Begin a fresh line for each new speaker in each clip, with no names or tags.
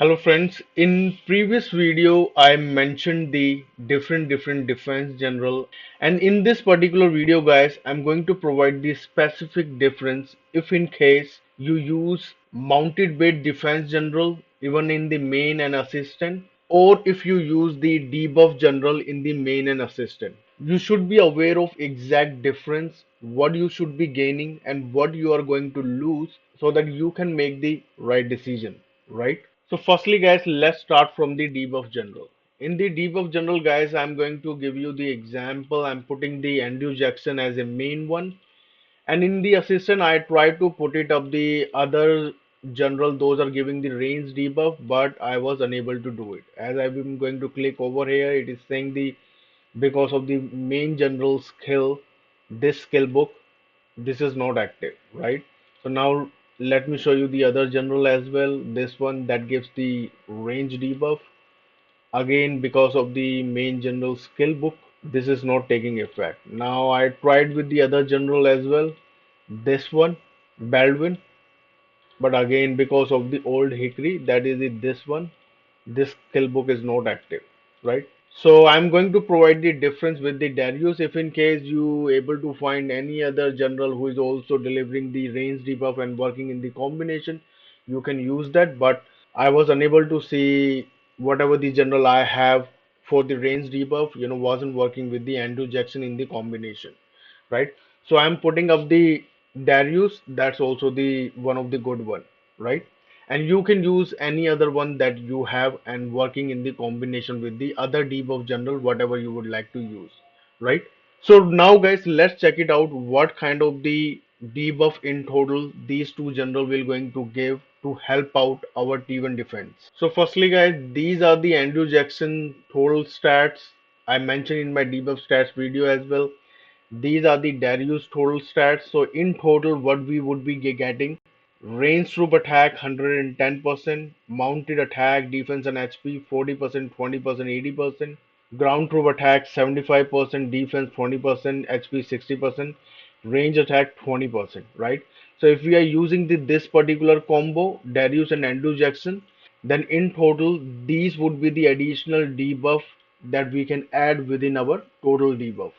Hello friends, in previous video I mentioned the different defense general, and in this particular video guys I'm going to provide the specific difference if in case you use mounted bait defense general even in the main and assistant, or if you use the debuff general in the main and assistant. You should be aware of exact difference, what you should be gaining and what you are going to lose so that you can make the right decision, right? So firstly guys, let's start from the debuff general. In the debuff general guys, I'm going to give you the example. I'm putting the Andrew Jackson as a main one, and in the assistant I try to put it up the other general. Those are giving the range debuff, but I was unable to do it. As I'm going to click over here, it is saying the because of the main general skill, this skill book, this is not active, right? So now let me show you the other general as well. This one that gives the range debuff, again because of the main general skill book, this is not taking effect. Now I tried with the other general as well, this one Baldwin, but again because of the old hickory, that is it, this one, this skill book is not active, right? So I'm going to provide the difference with the Darius. If in case you able to find any other general who is also delivering the range debuff and working in the combination, you can use that. But I was unable to see whatever the general I have for the range debuff, wasn't working with the Andrew Jackson in the combination, right? So I'm putting up the Darius. That's also the one of the good one, right? And you can use any other one that you have and working in the combination with the other debuff general, whatever you would like to use, right? So now guys, let's check it out what kind of the debuff in total these two general will going to give to help out our T1 defense. So firstly guys, these are the Andrew Jackson total stats I mentioned in my debuff stats video as well. These are the Darius total stats. So in total, what we would be getting: range troop attack 110%, mounted attack, defense and HP 40%, 20%, 80%, ground troop attack 75%, defense 20%, HP 60%, range attack 20%, right? So if we are using this particular combo, Darius and Andrew Jackson, then in total, these would be the additional debuff that we can add within our total debuff,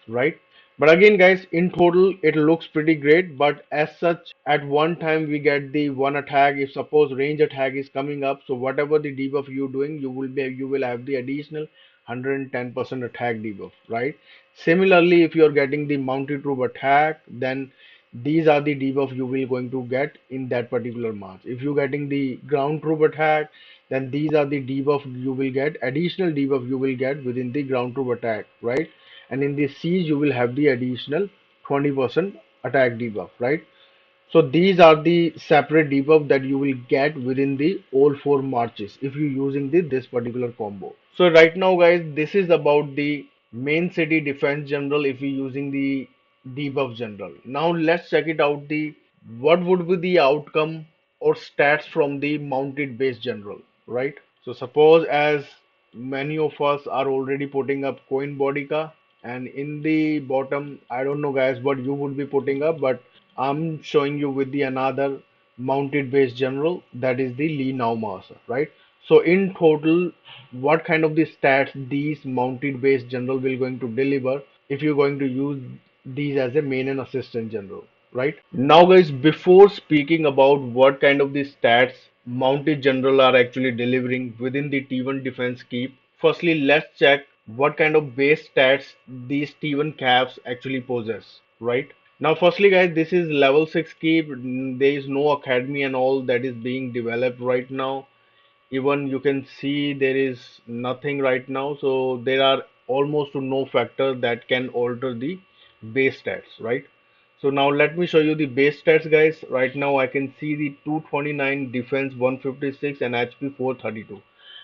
right? But again, guys, in total, it looks pretty great. But as such, at one time we get the one attack. If suppose range attack is coming up, so whatever the debuff you're doing, you will have the additional 110% attack debuff, right? Similarly, if you're getting the mounted troop attack, then these are the debuff you will going to get in that particular match. If you're getting the ground troop attack, then these are the debuff you will get, additional debuff you will get within the ground troop attack, right? And in the siege you will have the additional 20% attack debuff, right? So these are the separate debuff that you will get within the all four marches if you're using this particular combo. So right now guys, this is about the main city defense general if you're using the debuff general. Now let's check it out, the what would be the outcome or stats from the mounted base general, right? So suppose as many of us are already putting up coin Boudica, and in the bottom, I don't know guys what you would be putting up, but I'm showing you with the another mounted base general, that is the Naomasa, right? So in total, what kind of the stats these mounted base general will going to deliver if you're going to use these as a main and assistant general, right? Now guys, before speaking about what kind of the stats mounted general are actually delivering within the T1 defense keep, firstly let's check what kind of base stats these T1 caps actually possess, right? Now firstly guys, this is level 6 keep. There is no academy and all that is being developed right now. Even you can see there is nothing right now, so there are almost no factor that can alter the base stats, right? So now let me show you the base stats guys. Right now I can see the 229 defense, 156 and HP 432.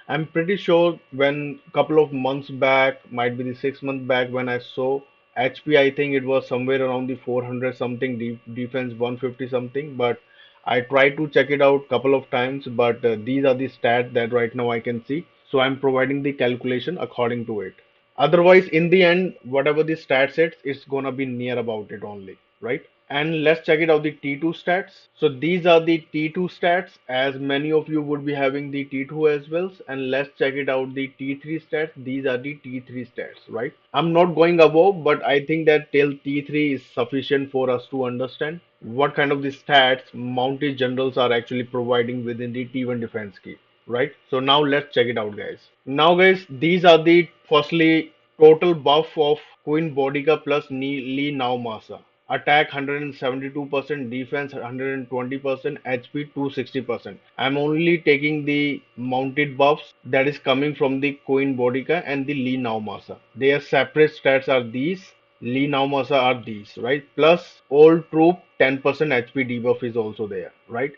I'm pretty sure when couple of months back, might be the 6 months back, when I saw HP, I think it was somewhere around the 400 something, defense 150 something, but I tried to check it out couple of times, but these are the stats that right now I can see. So I'm providing the calculation according to it. Otherwise, in the end, whatever the stat sets, it's gonna be near about it only, right? And let's check it out the T2 stats. So these are the T2 stats, as many of you would be having the T2 as well. And let's check it out the T3 stats. These are the T3 stats, right? I'm not going above, but I think that till T3 is sufficient for us to understand what kind of the stats mounted generals are actually providing within the T1 defense key, right? So now let's check it out, guys. Now, guys, these are the firstly total buff of Queen Boudica plus Lee Naomasa. Attack 172%, defense 120%, HP 260%. I'm only taking the mounted buffs that is coming from the Queen Boudica and the Lee Naomasa. Their separate stats are these. Lee Naomasa are these, right? Plus all troop 10% HP debuff is also there, right?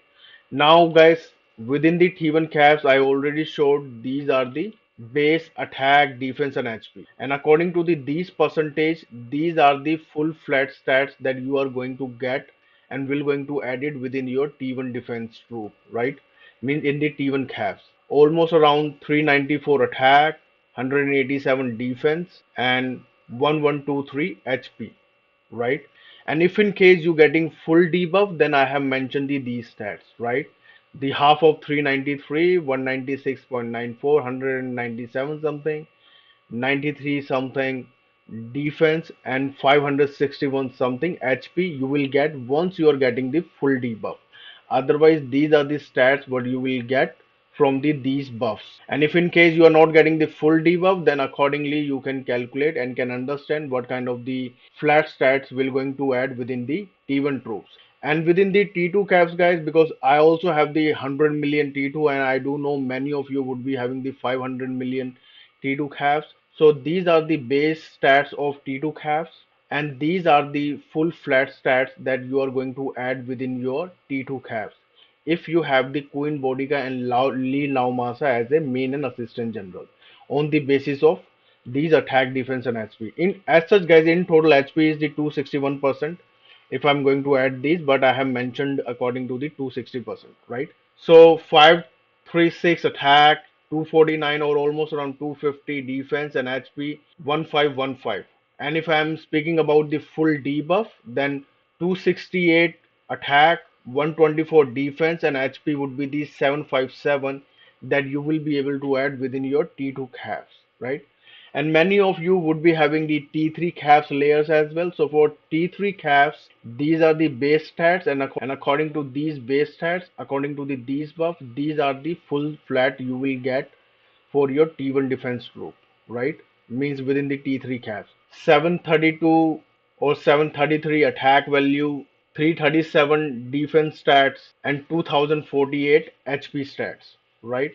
Now, guys, within the T1 caps, I already showed these are the base, attack, defense, and HP. And according to these percentage, these are the full flat stats that you are going to get and will going to add it within your T1 defense troop, right? Means in the T1 caps, almost around 394 attack, 187 defense, and 1123 HP, right? And if in case you're getting full debuff, then I have mentioned these stats, right? The half of 393, 196.94, 197 something, 93 something defense, and 561 something HP you will get once you are getting the full debuff. Otherwise, these are the stats what you will get from these buffs. And if in case you are not getting the full debuff, then accordingly you can calculate and can understand what kind of the flat stats will going to add within the T1 troops. And within the T2 caps, guys, because I also have the 100 million T2, and I do know many of you would be having the 500 million T2 caps. So these are the base stats of T2 caps, and these are the full flat stats that you are going to add within your T2 caps if you have the Queen Boudica and Lee Naomasa as a main and assistant general on the basis of these attack, defense, and HP. In as such, guys, in total HP is the 261% if I'm going to add these, but I have mentioned according to the 260%, right? So 536 attack, 249 or almost around 250 defense, and HP 1515. And if I'm speaking about the full debuff, then 268 attack, 124 defense, and HP would be the 757 that you will be able to add within your T2 caps, right? And many of you would be having the T3 caps layers as well. So for T3 caps, these are the base stats, and according to these base stats, according to these buff, these are the full flat you will get for your T1 defense group, right? Means within the T3 caps. 732 or 733 attack value, 337 defense stats, and 2048 HP stats, right?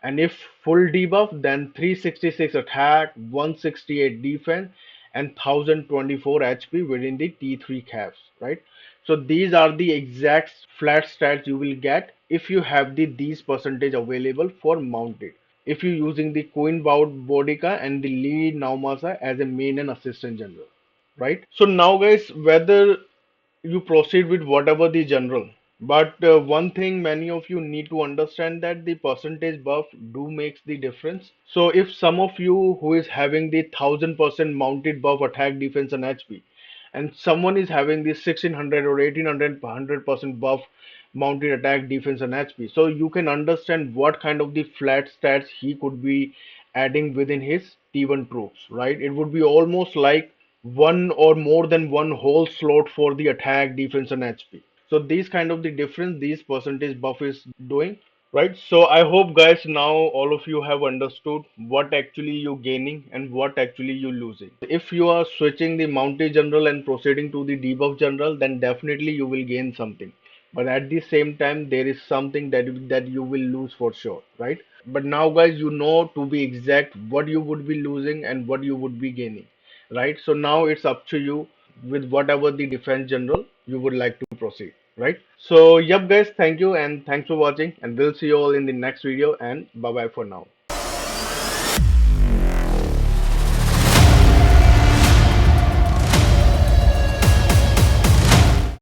And if full debuff, then 366 attack, 168 defense, and 1024 HP within the T3 caps, right? So these are the exact flat stats you will get if you have these percentage available for mounted. If you're using the Queen Boudica and the Lee Naomasa as a main and assistant general, right? So now, guys, whether you proceed with whatever the general, but one thing many of you need to understand that the percentage buff do makes the difference. So if some of you who is having the 1000% mounted buff attack, defense, and HP, and someone is having the 1600 or 1800 100% buff mounted attack, defense, and HP, so you can understand what kind of the flat stats he could be adding within his T1 troops, right? It would be almost like one or more than one whole slot for the attack, defense, and HP. So these kind of the difference these percentage buff is doing, right? So I hope, guys, now all of you have understood what actually you gaining and what actually you losing. If you are switching the mounted general and proceeding to the debuff general, then definitely you will gain something, but at the same time there is something that you will lose for sure, right? But now, guys, you know to be exact what you would be losing and what you would be gaining, right? So now it's up to you with whatever the defense general you would like to proceed, right? So yep, guys, thank you and thanks for watching, and we'll see you all in the next video, and bye bye for now.